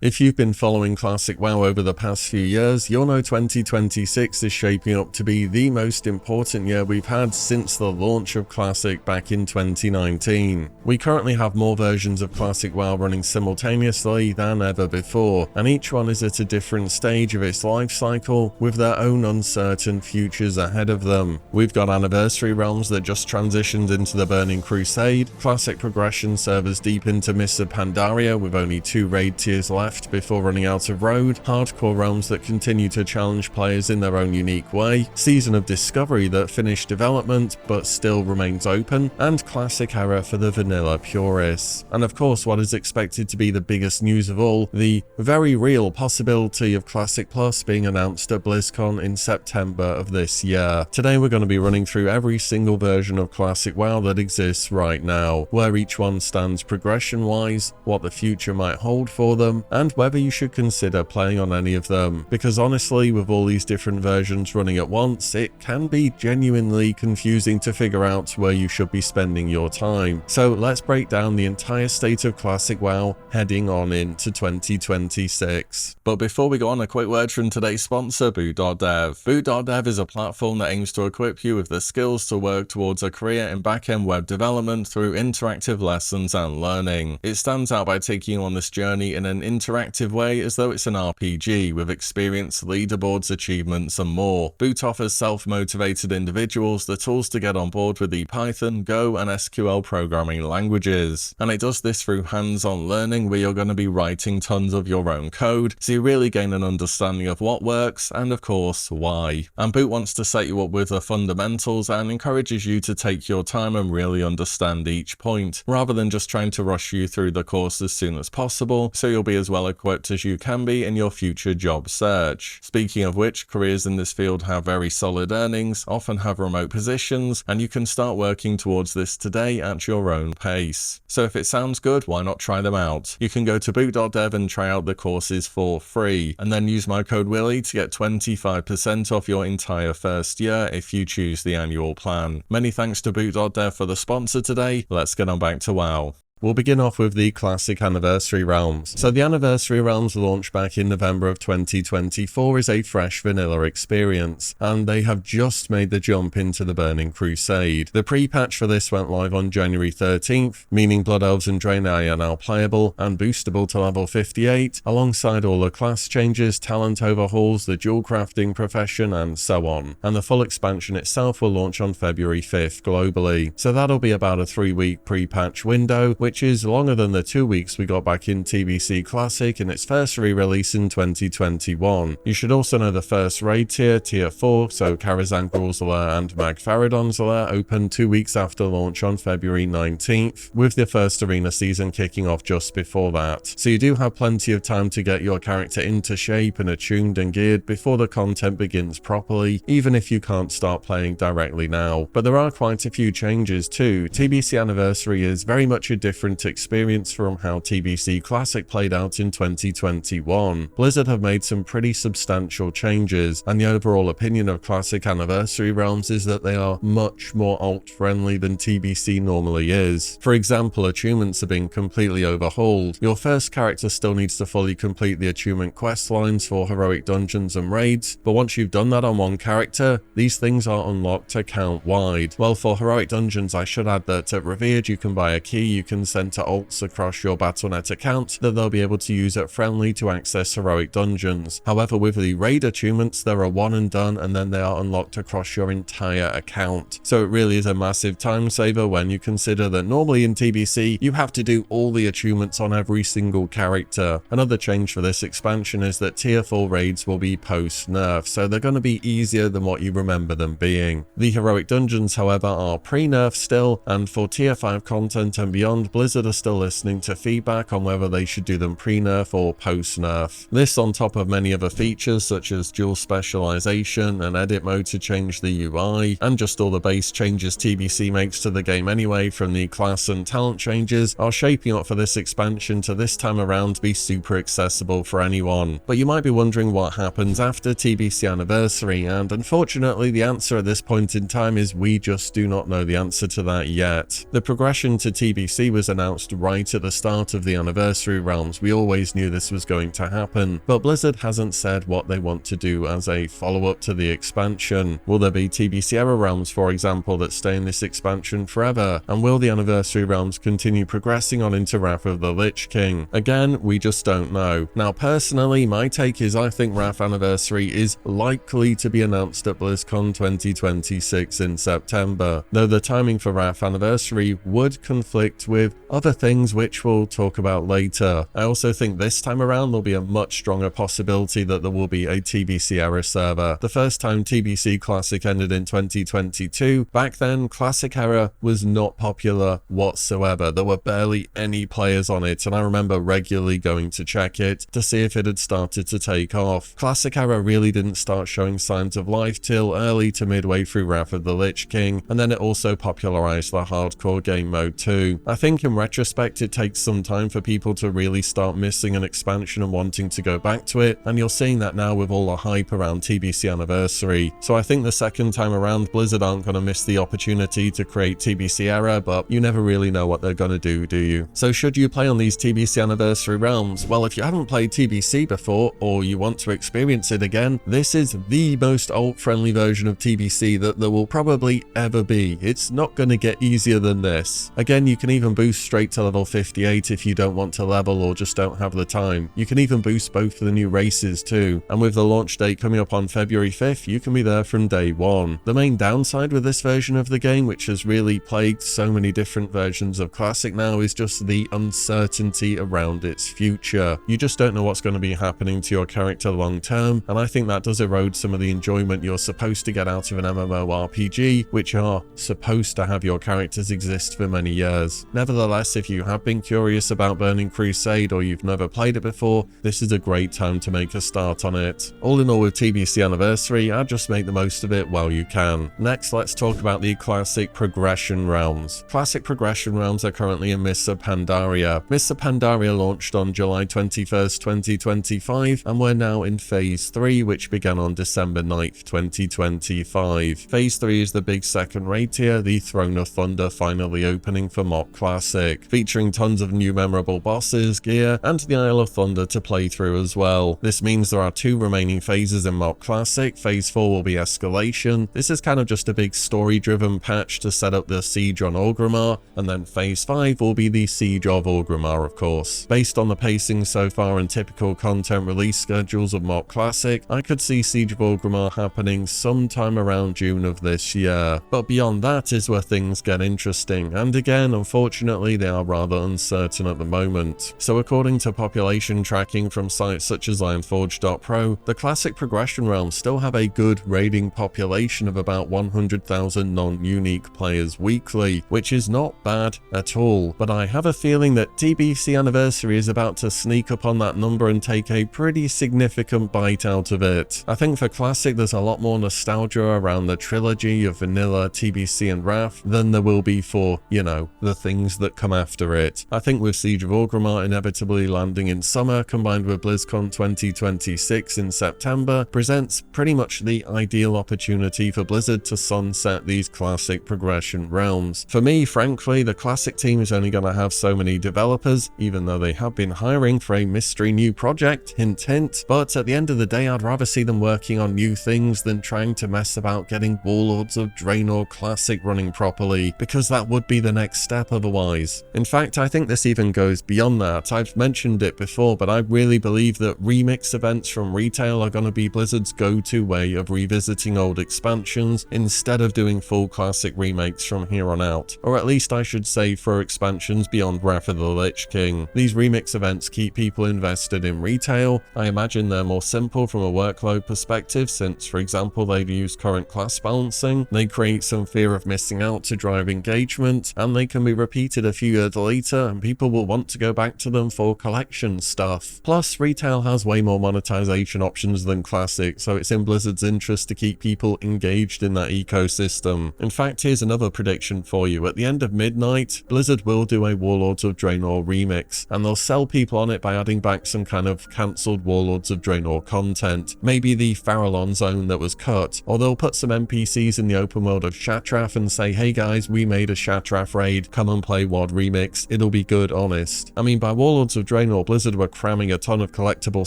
If you've been following Classic WoW over the past few years, you'll know 2026 is shaping up to be the most important year we've had since the launch of Classic back in 2019. We currently have more versions of Classic WoW running simultaneously than ever before, and each one is at a different stage of its life cycle with their own uncertain futures ahead of them. We've got Anniversary realms that just transitioned into the Burning Crusade, Classic progression servers deep into Mists of Pandaria with only 2 raid tiers left before running out of road, hardcore realms that continue to challenge players in their own unique way, Season of Discovery that finished development but still remains open, and Classic era for the vanilla purists. And of course, what is expected to be the biggest news of all, the very real possibility of Classic Plus being announced at Blizzcon in September of this year. Today we're going to be running through every single version of Classic WoW that exists right now, where each one stands progression wise, what the future might hold for them, and whether you should consider playing on any of them, because honestly, with all these different versions running at once, it can be genuinely confusing to figure out where you should be spending your time. So let's break down the entire state of Classic WoW heading on into 2026. But before we go on, a quick word from today's sponsor, Boot.dev. Boot.dev is a platform that aims to equip you with the skills to work towards a career in back-end web development through interactive lessons and learning. It stands out by taking you on this journey in an interactive way as though it's an RPG, with experience, leaderboards, achievements and more. Boot offers self-motivated individuals the tools to get on board with the Python, Go and SQL programming languages. And it does this through hands-on learning where you're going to be writing tons of your own code, so you really gain an understanding of what works and of course why. And Boot wants to set you up with the fundamentals and encourages you to take your time and really understand each point, rather than just trying to rush you through the course as soon as possible, so you'll be as well equipped as you can be in your future job search. Speaking of which, careers in this field have very solid earnings, often have remote positions, and you can start working towards this today at your own pace. So if it sounds good, why not try them out? You can go to boot.dev and try out the courses for free, and then use my code Willie to get 25% off your entire first year if you choose the annual plan. Many thanks to boot.dev for the sponsor today. Let's get on back to WoW. We'll begin off with the Classic Anniversary realms. So the Anniversary realms launched back in November of 2024 is a fresh vanilla experience, and they have just made the jump into the Burning Crusade. The pre-patch for this went live on January 13th, meaning Blood Elves and Draenei are now playable and boostable to level 58, alongside all the class changes, talent overhauls, the dual crafting profession, and so on. And the full expansion itself will launch on February 5th globally. So that'll be about a 3-week pre-patch window, which is longer than the 2 weeks we got back in TBC Classic in its first re-release in 2021. You should also know the first raid tier, Tier 4, so Karazhan Gruul's Lair and Magfaradon's Lair, opened 2 weeks after launch on February 19th, with the first arena season kicking off just before that. So you do have plenty of time to get your character into shape and attuned and geared before the content begins properly, even if you can't start playing directly now. But there are quite a few changes too. TBC Anniversary is very much a different experience from how TBC Classic played out in 2021. Blizzard have made some pretty substantial changes, and the overall opinion of Classic Anniversary realms is that they are much more alt-friendly than TBC normally is. For example, achievements are being completely overhauled. Your first character still needs to fully complete the achievement quest lines for heroic dungeons and raids, but once you've done that on one character, these things are unlocked account-wide. Well, for heroic dungeons, I should add that at Revered you can buy a key you can send to alts across your Battle.net account that they'll be able to use at friendly to access heroic dungeons. However, with the raid achievements, there are one and done, and then they are unlocked across your entire account. So it really is a massive time saver when you consider that normally in TBC you have to do all the achievements on every single character. Another change for this expansion is that Tier 4 raids will be post-nerf, so they're going to be easier than what you remember them being. The heroic dungeons, however, are pre-nerf still, and for Tier 5 content and beyond, Blizzard are still listening to feedback on whether they should do them pre-nerf or post-nerf. This on top of many other features such as dual specialization and edit mode to change the UI, and just all the base changes TBC makes to the game anyway, from the class and talent changes, are shaping up for this expansion to this time around be super accessible for anyone. But you might be wondering what happens after TBC Anniversary, and unfortunately the answer at this point in time is we just do not know the answer to that yet. The progression to TBC was was announced right at the start of the Anniversary realms. We always knew this was going to happen, but Blizzard hasn't said what they want to do as a follow-up to the expansion. Will there be TBC Era realms, for example, that stay in this expansion forever? And will the Anniversary realms continue progressing on into Wrath of the Lich King? Again, we just don't know. Now, personally, my take is I think Wrath Anniversary is likely to be announced at BlizzCon 2026 in September, though the timing for Wrath Anniversary would conflict with other things which we'll talk about later. I also think this time around there'll be a much stronger possibility that there will be a TBC Era server. The first time TBC Classic ended in 2022, back then Classic Era was not popular whatsoever. There were barely any players on it, and I remember regularly going to check it to see if it had started to take off. Classic Era really didn't start showing signs of life till early to midway through Wrath of the Lich King, and then it also popularized the hardcore game mode too. I think in retrospect it takes some time for people to really start missing an expansion and wanting to go back to it, and you're seeing that now with all the hype around TBC Anniversary. So I think the second time around Blizzard aren't going to miss the opportunity to create TBC Era, but you never really know what they're going to do you? So should you play on these TBC Anniversary realms? Well, if you haven't played TBC before, or you want to experience it again, this is the most alt-friendly version of TBC that there will probably ever be. It's not going to get easier than this. Again, you can even boost straight to level 58 if you don't want to level or just don't have the time. You can even boost both for the new races too, and with the launch date coming up on February 5th, you can be there from day one. The main downside with this version of the game, which has really plagued so many different versions of Classic now, is just the uncertainty around its future. You just don't know what's going to be happening to your character long term, and I think that does erode some of the enjoyment you're supposed to get out of an mmorpg, which are supposed to have your characters exist for many years. Nevertheless, if you have been curious about Burning Crusade or you've never played it before, this is a great time to make a start on it. All in all, with TBC Anniversary, I'd just make the most of it while you can. Next, let's talk about the Classic Progression Realms. Classic Progression Realms are currently in Mists of Pandaria. Mists of Pandaria launched on July 21st, 2025, and we're now in Phase 3, which began on December 9th, 2025. Phase 3 is the big second raid tier, the Throne of Thunder finally opening for Mock Classic, featuring tons of new memorable bosses, gear, and the Isle of Thunder to play through as well. This means there are 2 remaining phases in Mock Classic. Phase 4 will be Escalation. This is kind of just a big story-driven patch to set up the siege on Orgrimmar, and then Phase 5 will be the siege of Orgrimmar, of course. Based on the pacing so far and typical content release schedules of Mock Classic, I could see Siege of Orgrimmar happening sometime around June of this year. But beyond that is where things get interesting, and again, unfortunately, they are rather uncertain at the moment. So according to population tracking from sites such as Ironforge.pro, the Classic Progression Realms still have a good raiding population of about 100,000 non-unique players weekly, which is not bad at all. But I have a feeling that TBC Anniversary is about to sneak up on that number and take a pretty significant bite out of it. I think for Classic there's a lot more nostalgia around the trilogy of Vanilla, TBC and Wrath than there will be for, you know, the things that come after it. I think with Siege of Orgrimmar inevitably landing in summer, combined with BlizzCon 2026 in September, presents pretty much the ideal opportunity for Blizzard to sunset these Classic Progression Realms. For me, frankly, the Classic team is only going to have so many developers, even though they have been hiring for a mystery new project, hint hint, but at the end of the day I'd rather see them working on new things than trying to mess about getting Warlords of Draenor Classic running properly, because that would be the next step otherwise. In fact, I think this even goes beyond that. I've mentioned it before, but I really believe that remix events from retail are going to be Blizzard's go-to way of revisiting old expansions instead of doing full Classic remakes from here on out, or at least I should say for expansions beyond Wrath of the Lich King. These remix events keep people invested in retail. I imagine they're more simple from a workload perspective since, for example, they've used current class balancing, they create some fear of missing out to drive engagement, and they can be repeated a few years later and people will want to go back to them for collection stuff. Plus, retail has way more monetization options than Classic, so it's in Blizzard's interest to keep people engaged in that ecosystem. In fact, here's another prediction for you. At the end of midnight, Blizzard will do a Warlords of Draenor remix, and they'll sell people on it by adding back some kind of cancelled Warlords of Draenor content, maybe the Farallon zone that was cut, or they'll put some NPCs in the open world of Shatrath and say, hey guys, we made a Shatrath raid, come and play WoD remix, it'll be good, honest. I mean, by Warlords of Draenor, Blizzard were cramming a ton of collectible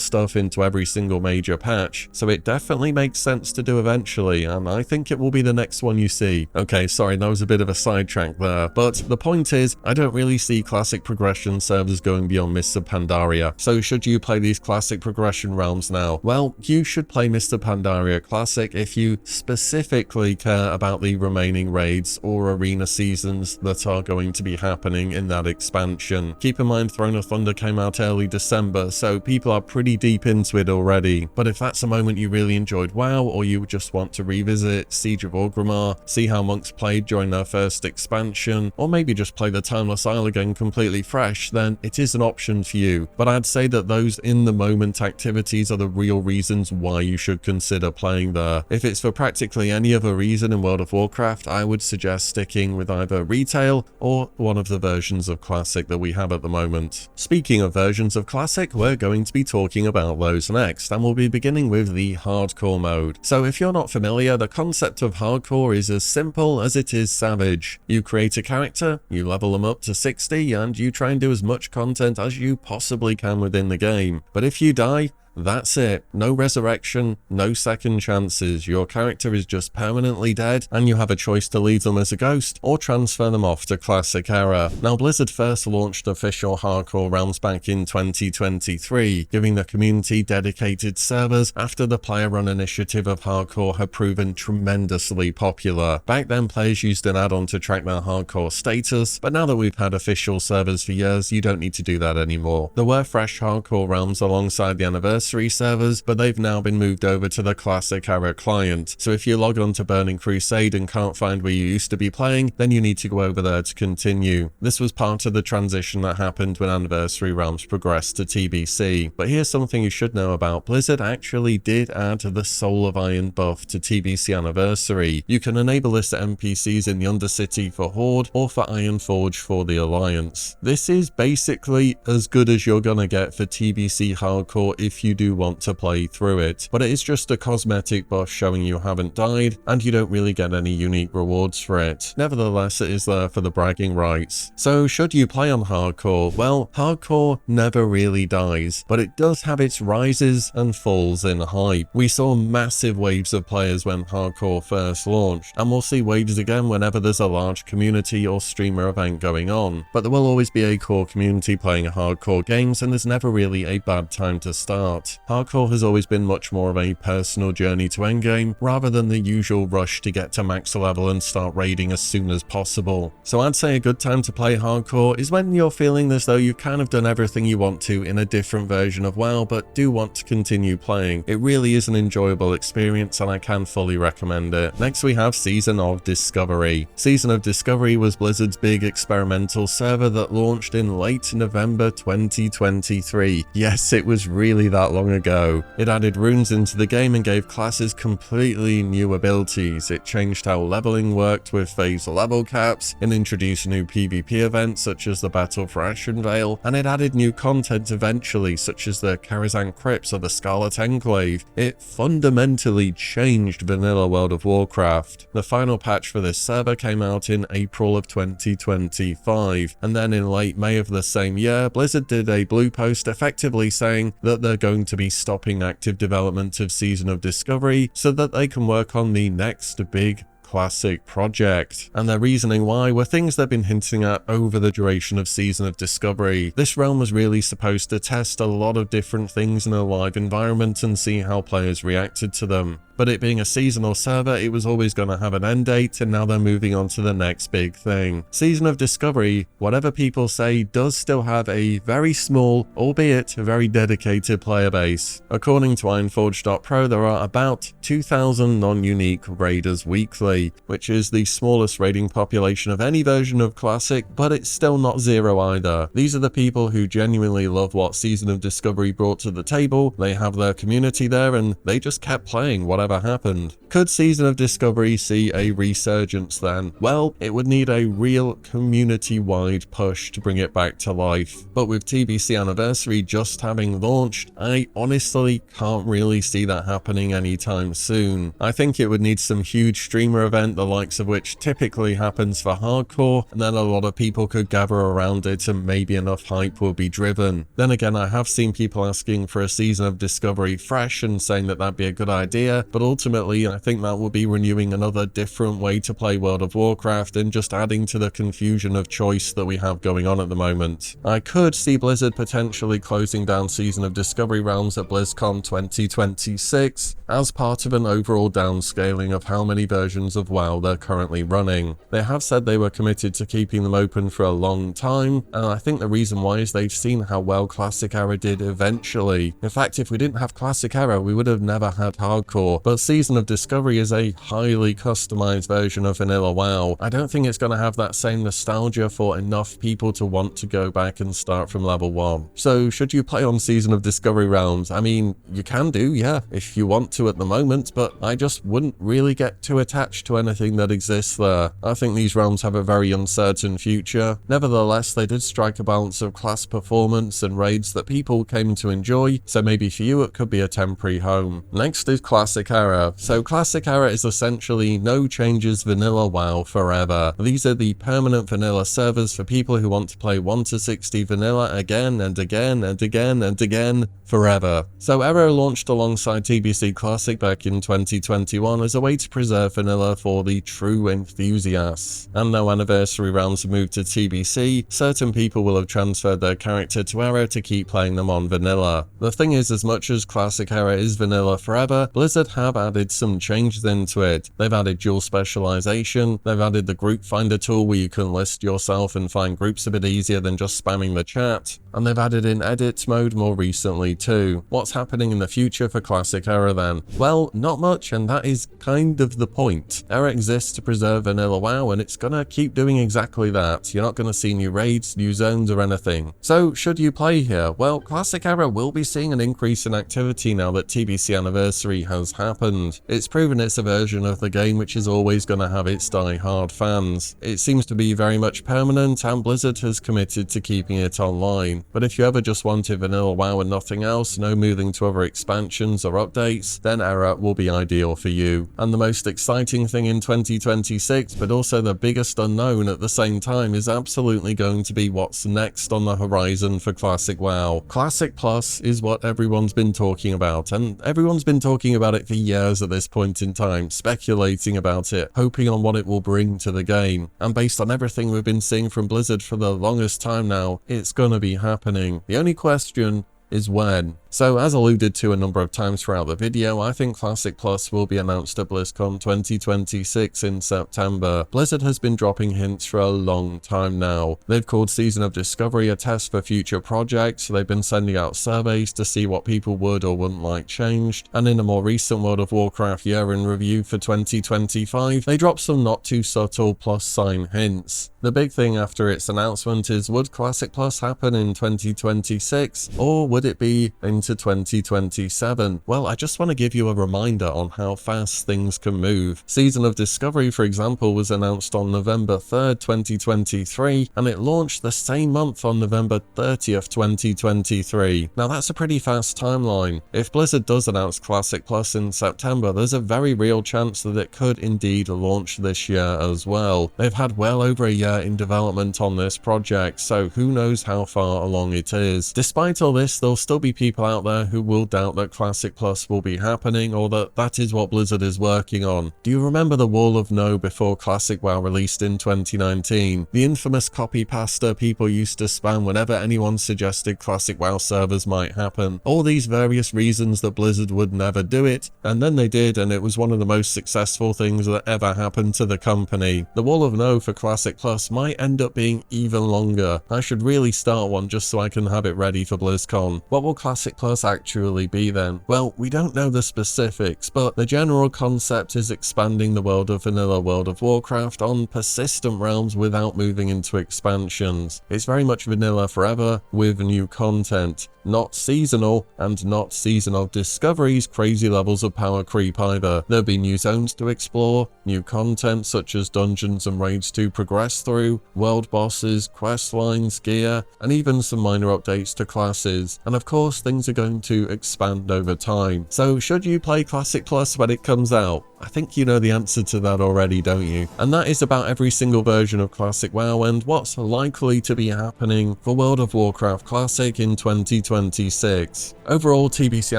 stuff into every single major patch, so it definitely makes sense to do eventually, and I think it will be the next one you see. Okay, sorry, that was a bit of a sidetrack there, but the point is, I don't really see classic progression servers going beyond Mists of Pandaria. So should you play these classic progression realms now? Well, you should play Mists of Pandaria Classic if you specifically care about the remaining raids or arena seasons that are going to be happening in that expansion. Keep in mind, Throne of Thunder came out early December, so people are pretty deep into it already. But if that's a moment you really enjoyed WoW, or you just want to revisit Siege of Orgrimmar, see how monks played during their first expansion, or maybe just play the Timeless Isle again completely fresh, then it is an option for you. But I'd say that those in-the-moment activities are the real reasons why you should consider playing there. If it's for practically any other reason in World of Warcraft, I would suggest sticking with either retail or one of the versions of Classic that we have at the moment. Speaking of versions of Classic, we're going to be talking about those next, and we'll be beginning with the Hardcore mode. So if you're not familiar, the concept of Hardcore is as simple as it is savage. You create a character, you level them up to 60, and you try and do as much content as you possibly can within the game. But if you die, that's it. No resurrection, no second chances. Your character is just permanently dead, and you have a choice to leave them as a ghost or transfer them off to Classic Era. Now, Blizzard first launched official Hardcore realms back in 2023, giving the community dedicated servers after the player-run initiative of Hardcore had proven tremendously popular. Back then, players used an add-on to track their Hardcore status, but now that we've had official servers for years, you don't need to do that anymore. There were fresh Hardcore realms alongside the Anniversary servers, but they've now been moved over to the Classic Era client. So if you log on to Burning Crusade and can't find where you used to be playing, then you need to go over there to continue. This was part of the transition that happened when Anniversary realms progressed to TBC. But here's something you should know about. Blizzard actually did add the Soul of Iron buff to TBC Anniversary. You can enable this to NPCs in the Undercity for Horde or for Ironforge for the Alliance. This is basically as good as you're gonna get for TBC Hardcore if you do want to play through it, but it is just a cosmetic buff showing you haven't died, and you don't really get any unique rewards for it. Nevertheless, it is there for the bragging rights. So should you play on Hardcore? Well, Hardcore never really dies, but it does have its rises and falls in hype. We saw massive waves of players when Hardcore first launched, and we'll see waves again whenever there's a large community or streamer event going on. But there will always be a core community playing Hardcore games, and there's never really a bad time to start. Hardcore has always been much more of a personal journey to endgame, rather than the usual rush to get to max level and start raiding as soon as possible. So I'd say a good time to play Hardcore is when you're feeling as though you've kind of done everything you want to in a different version of WoW, but do want to continue playing. It really is an enjoyable experience, and I can fully recommend it. Next we have Season of Discovery. Season of Discovery was Blizzard's big experimental server that launched in late November 2023. Yes, it was really that long ago. It added runes into the game and gave classes completely new abilities. It changed how leveling worked with phase level caps, and introduced new PvP events such as the Battle for Unveil, and it added new content eventually such as the Karazhan Crypts or the Scarlet Enclave. It fundamentally changed vanilla World of Warcraft. The final patch for this server came out in April of 2025, and then in late May of the same year, Blizzard did a blue post effectively saying that they're going to be stopping active development of Season of Discovery so that they can work on the next big Classic project. And their reasoning why were things they've been hinting at over the duration of Season of Discovery. This realm was really supposed to test a lot of different things in a live environment and see how players reacted to them. But it being a seasonal server, it was always going to have an end date, and now they're moving on to the next big thing. Season of Discovery, whatever people say, does still have a very small, albeit very dedicated player base. According to Ironforge.pro, there are about 2,000 non-unique raiders weekly, which is the smallest raiding population of any version of Classic, but it's still not zero either. These are the people who genuinely love what Season of Discovery brought to the table. They have their community there, and they just kept playing whatever ever happened. Could Season of Discovery see a resurgence then? Well, it would need a real community-wide push to bring it back to life. But with TBC Anniversary just having launched, I honestly can't really see that happening anytime soon. I think it would need some huge streamer event, the likes of which typically happens for hardcore, and then a lot of people could gather around it and maybe enough hype will be driven. Then again, I have seen people asking for a Season of Discovery fresh and saying that that'd be a good idea, but ultimately I think that would be renewing another different way to play World of Warcraft and just adding to the confusion of choice that we have going on at the moment. I could see Blizzard potentially closing down Season of Discovery realms at BlizzCon 2026 as part of an overall downscaling of how many versions of WoW they're currently running. They have said they were committed to keeping them open for a long time, and I think the reason why is they've seen how well Classic Era did eventually. In fact, if we didn't have Classic Era, we would have never had Hardcore, but Season of Discovery is a highly customized version of vanilla WoW. I don't think it's going to have that same nostalgia for enough people to want to go back and start from level 1. So should you play on Season of Discovery realms? I mean, you can do, yeah, if you want to at the moment, but I just wouldn't really get too attached to anything that exists there. I think these realms have a very uncertain future. Nevertheless, they did strike a balance of class performance and raids that people came to enjoy, so maybe for you it could be a temporary home. Next is Classic Era. So Classic Era is essentially no changes vanilla WoW forever. These are the permanent vanilla servers for people who want to play 1 to 60 vanilla again and again and again and again forever. So Era launched alongside TBC Classic back in 2021 as a way to preserve vanilla for the true enthusiasts. And now Anniversary rounds have moved to TBC, certain people will have transferred their character to Era to keep playing them on vanilla. The thing is, as much as Classic Era is vanilla forever, Blizzard have added some changes into it. They've added dual specialization, they've added the group finder tool where you can list yourself and find groups a bit easier than just spamming the chat, and they've added in edit mode more recently too. What's happening in the future for Classic Era then? Well, not much, and that is kind of the point. Era exists to preserve vanilla WoW, and it's gonna keep doing exactly that. You're not gonna see new raids, new zones or anything. So should you play here? Well, Classic Era will be seeing an increase in activity now that TBC Anniversary has happened. It's proven it's a version of the game which is always gonna have its die-hard fans. It seems to be very much permanent, and Blizzard has committed to keeping it online. But if you ever just wanted vanilla WoW and nothing else, no moving to other expansions or updates, then Era will be ideal for you. And the most exciting thing in 2026, but also the biggest unknown at the same time, is absolutely going to be what's next on the horizon for Classic WoW. Classic Plus is what everyone's been talking about, and everyone's been talking about it for years at this point in time, speculating about it, hoping on what it will bring to the game. And based on everything we've been seeing from Blizzard for the longest time now, it's gonna be happening. The only question is when. So as alluded to a number of times throughout the video, I think Classic Plus will be announced at BlizzCon 2026 in September. Blizzard has been dropping hints for a long time now. They've called Season of Discovery a test for future projects, they've been sending out surveys to see what people would or wouldn't like changed, and in a more recent World of Warcraft year in review for 2025, they dropped some not too subtle plus sign hints. The big thing after its announcement is, would Classic Plus happen in 2026, or would it be into 2027? Well, I just want to give you a reminder on how fast things can move. Season of Discovery, for example, was announced on November 3rd, 2023, and it launched the same month on November 30th, 2023. Now that's a pretty fast timeline. If Blizzard does announce Classic Plus in September, there's a very real chance that it could indeed launch this year as well. They've had well over a year in development on this project, so who knows how far along it is. Despite all this, there'll still be people out there who will doubt that Classic Plus will be happening, or that that is what Blizzard is working on. Do you remember the wall of no before Classic WoW released in 2019? The infamous copy pasta people used to spam whenever anyone suggested Classic WoW servers might happen. All these various reasons that Blizzard would never do it, and then they did, and it was one of the most successful things that ever happened to the company. The wall of no for Classic Plus might end up being even longer. I should really start one just so I can have it ready for BlizzCon. What will Classic Plus actually be then? Well, we don't know the specifics, but the general concept is expanding the world of vanilla World of Warcraft on persistent realms without moving into expansions. It's very much vanilla forever with new content, not seasonal, and not season of discoveries crazy levels of power creep either. There'll be new zones to explore, new content such as dungeons and raids to progress through, world bosses, quest lines, gear, and even some minor updates to classes. And of course, things are going to expand over time. So should you play Classic Plus when it comes out? I think you know the answer to that already, don't you? And that is about every single version of Classic WoW and what's likely to be happening for World of Warcraft Classic in 2026. Overall, TBC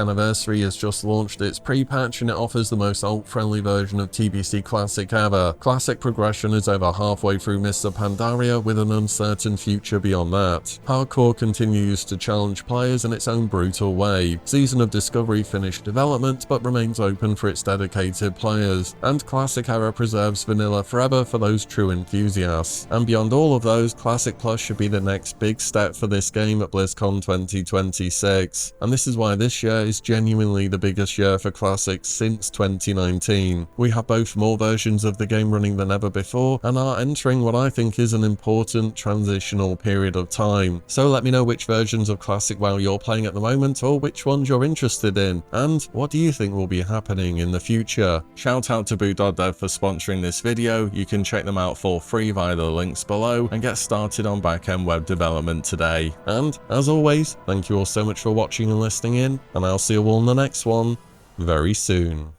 Anniversary has just launched its pre-patch and it offers the most alt-friendly version of TBC Classic ever. Classic progression is over halfway through Mists of Pandaria with an uncertain future beyond that. Hardcore continues to challenge players in its own brutal way. Season of Discovery finished development but remains open for its dedicated players. And Classic Era preserves vanilla forever for those true enthusiasts. And beyond all of those, Classic Plus should be the next big step for this game at Blizzcon 2026. And this is why this year is genuinely the biggest year for Classic since 2019. We have both more versions of the game running than ever before and are entering what I think is an important transitional period of time. So let me know which versions of Classic WoW you're playing at the moment or which ones you're interested in, and what do you think will be happening in the future. Shout out to Boo.dev for sponsoring this video. You can check them out for free via the links below and get started on back-end web development today. And as always, thank you all so much for watching and listening in, and I'll see you all in the next one very soon.